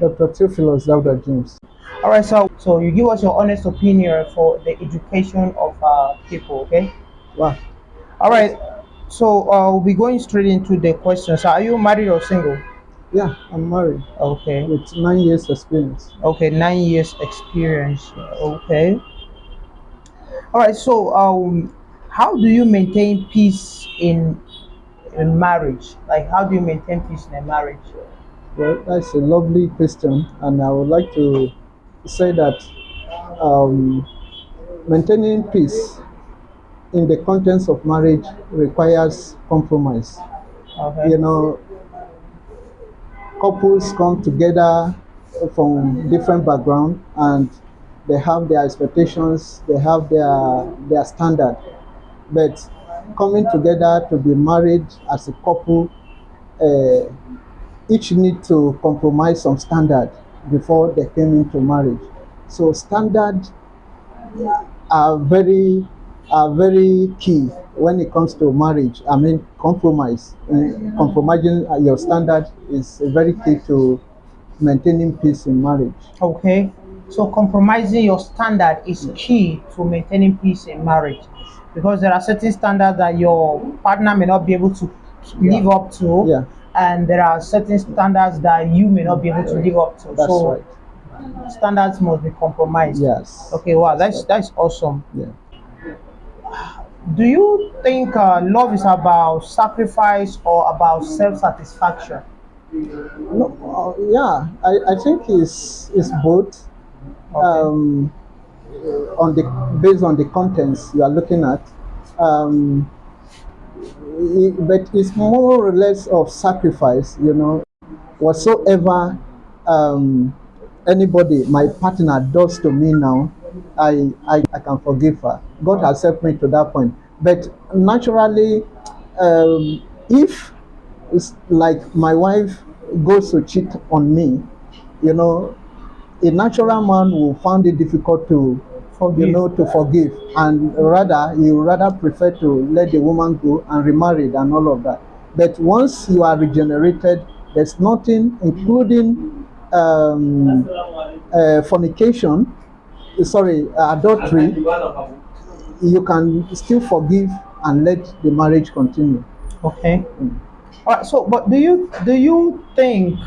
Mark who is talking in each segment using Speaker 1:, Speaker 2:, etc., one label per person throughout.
Speaker 1: Dr. Theophilus Dauda James.
Speaker 2: All right, so you give us your honest opinion for the education of people, okay?
Speaker 1: Wow.
Speaker 2: All right, so we'll be going straight into the questions. Are you married or single?
Speaker 1: Yeah, I'm married
Speaker 2: Okay,
Speaker 1: with 9 years experience.
Speaker 2: okay, 9 years experience. Okay, all right. So how do you maintain peace in marriage? Like, how do you maintain peace in a marriage?
Speaker 1: Well, that's a lovely question, and I would like to say that um, maintaining peace in the contents of marriage requires compromise.
Speaker 2: Okay,
Speaker 1: You know, couples come together from different background and they have their expectations, they have their standard. But coming together to be married as a couple, uh, each need to compromise some standard before they came into marriage. So standard are very key when it comes to marriage. I mean, compromise. Compromising your standard is very key to maintaining peace in marriage.
Speaker 2: okay. So compromising your standard is
Speaker 1: Yes.
Speaker 2: key to maintaining peace in marriage, because there are certain standards that your partner may not be able to
Speaker 1: Yeah.
Speaker 2: live up to,
Speaker 1: Yeah.
Speaker 2: and there are certain standards that you may not be able to live up to.
Speaker 1: That's
Speaker 2: So
Speaker 1: right.
Speaker 2: standards must be compromised.
Speaker 1: Yes.
Speaker 2: Okay, wow,
Speaker 1: That's
Speaker 2: that's
Speaker 1: right.
Speaker 2: that's awesome.
Speaker 1: Yeah.
Speaker 2: Do you think love is about sacrifice or about self-satisfaction?
Speaker 1: No, yeah, I think it's both.
Speaker 2: Okay,
Speaker 1: Um, on the based on the contents you are looking at, um, but it's more or less of sacrifice. Whatsoever um, anybody, my partner, does to me now, I can forgive her. God has helped me to that point. But naturally, if it's like my wife goes to cheat on me, you know, a natural man will find it difficult to
Speaker 2: forgive.
Speaker 1: to forgive, and rather he would rather prefer to let the woman go and remarried and all of that. But once you are regenerated, there's nothing, including fornication, sorry, adultery, you can still forgive and let the marriage continue.
Speaker 2: Okay. All right. So, but do you think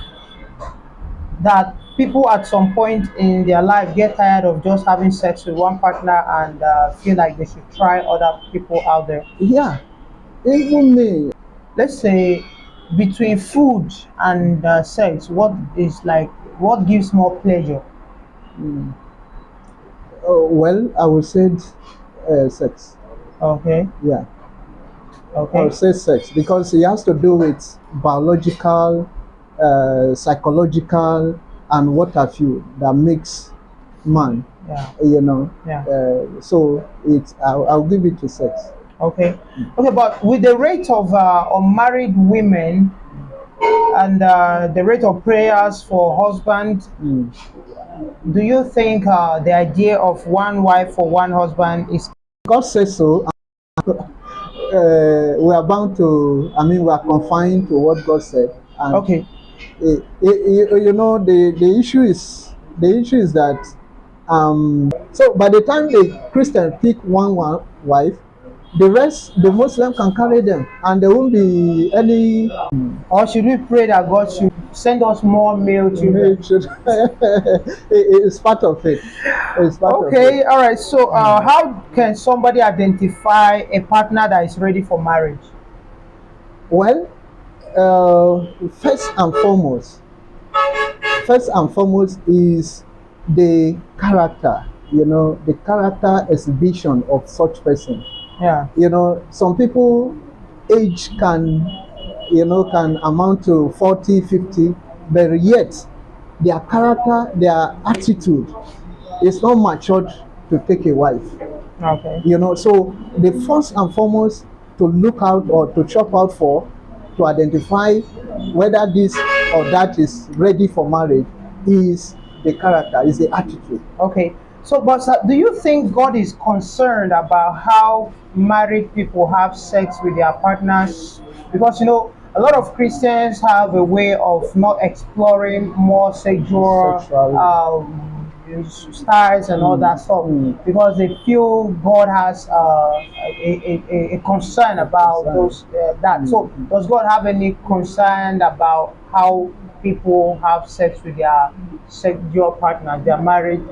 Speaker 2: that people at some point in their life get tired of just having sex with one partner and feel like they should try other people out there?
Speaker 1: Yeah, even me.
Speaker 2: Let's say between food and sex, what gives more pleasure?
Speaker 1: Well, I would say sex.
Speaker 2: Okay.
Speaker 1: Yeah, I would
Speaker 2: Okay.
Speaker 1: say sex because it has to do with biological, psychological, and what have you that makes man.
Speaker 2: Yeah.
Speaker 1: You know,
Speaker 2: Yeah.
Speaker 1: so I'll give it to sex.
Speaker 2: Okay. Okay. But with the rate of unmarried women and the rate of prayers for husband,
Speaker 1: Mm.
Speaker 2: do you think the idea of one wife for one husband is
Speaker 1: God says so. We are bound to. I mean, we are confined to what God said, and
Speaker 2: okay?
Speaker 1: the issue is that so by the time the Christian pick one wife, the rest the Muslim can carry them, and there won't be any
Speaker 2: Or should we pray that God should send us more male children?
Speaker 1: it's part of it. It's part of it.
Speaker 2: Okay, all right. So, how can somebody identify a partner that is ready for marriage?
Speaker 1: Well, first and foremost is the character. The character exhibition of such person.
Speaker 2: Yeah.
Speaker 1: Some people age can amount to 40, 50, but yet their character, their attitude is not matured to take a wife.
Speaker 2: Okay.
Speaker 1: So the first and foremost to look out or to chop out for, to identify whether this or that is ready for marriage, is the character, is the attitude.
Speaker 2: Okay. So, but do you think God is concerned about how married people have sex with their partners? Because a lot of Christians have a way of not exploring more sexual
Speaker 1: Sexuality.
Speaker 2: styles and all that stuff
Speaker 1: Mm.
Speaker 2: because they feel God has a concern about
Speaker 1: Concern.
Speaker 2: those that. So, does God have any concern about how people have sex with their sexual partners, their married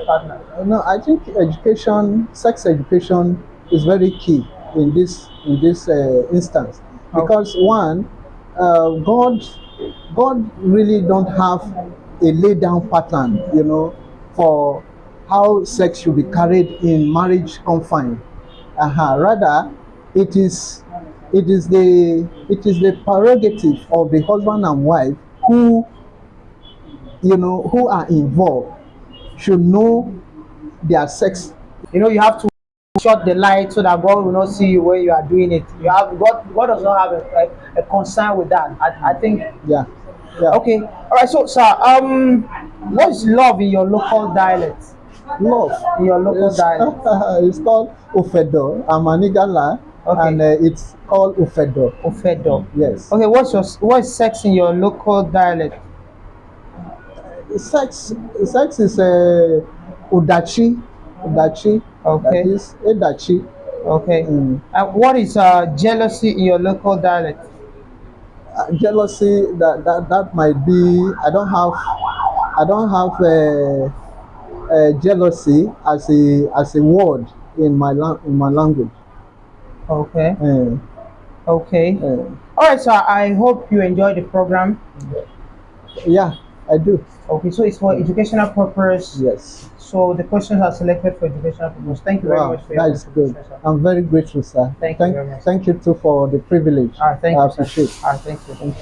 Speaker 2: partners?
Speaker 1: No, I think education, sex education, is very key in this instance
Speaker 2: Okay.
Speaker 1: because one, God really don't have a lay down pattern, you know, for how sex should be carried in marriage confine. Rather, it is it is the prerogative of the husband and wife who, you know, who are involved should know their sex.
Speaker 2: You have to shut the light so that God will not see you when you are doing it. You have God does not have a concern with that. I think.
Speaker 1: Yeah, yeah.
Speaker 2: Okay. All right. So, sir, what is love in your local dialect?
Speaker 1: Love
Speaker 2: In your local
Speaker 1: is
Speaker 2: dialect.
Speaker 1: it's called Ufedo. I'm an Igala,
Speaker 2: Okay.
Speaker 1: and it's called Ufedo.
Speaker 2: Ofedo.
Speaker 1: Yes.
Speaker 2: Okay. What is sex in your local dialect?
Speaker 1: Sex sex is Udachi, Udachi. That
Speaker 2: Okay.
Speaker 1: is Edachi.
Speaker 2: Okay.
Speaker 1: Mm.
Speaker 2: And what is jealousy in your local dialect?
Speaker 1: Jealousy, that might be. I don't have jealousy as a word in in my language.
Speaker 2: Okay.
Speaker 1: Uh,
Speaker 2: Okay.
Speaker 1: uh,
Speaker 2: All right, sir. I hope you enjoyed the program.
Speaker 1: yeah, I do.
Speaker 2: Okay, so it's for educational purpose.
Speaker 1: Yes.
Speaker 2: So the questions are selected for educational purpose. Thank you very
Speaker 1: Wow,
Speaker 2: much for your
Speaker 1: that is good.
Speaker 2: contribution, sir.
Speaker 1: I'm very grateful, sir.
Speaker 2: Thank you very much.
Speaker 1: Thank you too for the privilege.
Speaker 2: Thank
Speaker 1: I
Speaker 2: you, sir.
Speaker 1: appreciate.
Speaker 2: Thank you.
Speaker 1: Thank you.